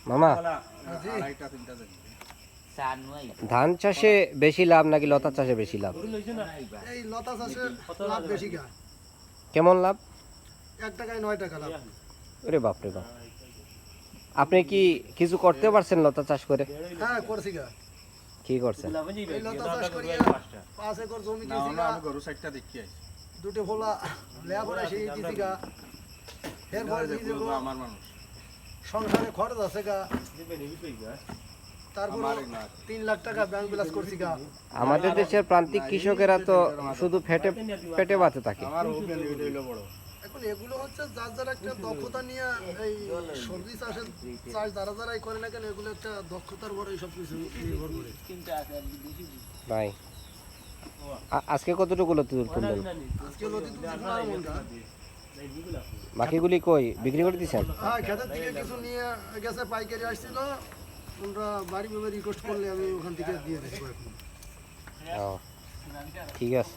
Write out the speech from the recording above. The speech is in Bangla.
মামা ধান চাষে বেশি লাভ নাকি লতা চাষে বেশি লাভ? এই লতা চাষে লাভ বেশি গা। কেমন লাভ? 1 টাকায় 9 টাকা লাভ। ওরে বাপরে বাপ, আপনি কি কিছু করতে পারছেন লতা চাষ করে? হ্যাঁ করছি গা। কি করছেন? এই লতা চাষ করিয়া 5 একর জমি দিয়েছি গা। আমি গরু সাইডটা দেখি আইছি। দুটো ভোলা লেয়া পড়া সেই দিয়েছি গা। এরপর নিজে আমার মানুষ সংসারে খরচ আছে গা। তারপর 3 লাখ টাকা ব্যাংক ব্যালেন্স করছি গা। আমাদের দেশের প্রান্তিক কৃষকেরা তো শুধু পেটে বাঁচে থাকে। এখন এগুলো হচ্ছে যার যার একটা দক্ষতা নিয়ে এই সবজি চাষের চাষ যারাই করে না কেন এগুলো একটা দক্ষতার উপরে সব কিছু নির্ভর করে। ভাই আজকে কতটুকু লতি তুললেন? আজকে লতি তুলছি 12 মণ গা। বাকিগুলি কই বিক্রি করে দিয়েছেন? হ্যাঁ খেতের থেকে কিছু নিয়ে গেছে, পাইকারি আসছিল, ওরা বাড়ি ভাবে রিকোয়েস্ট করলে আমি ওখান থেকে দিয়ে দিচ্ছি এখন। ও ঠিক আছে।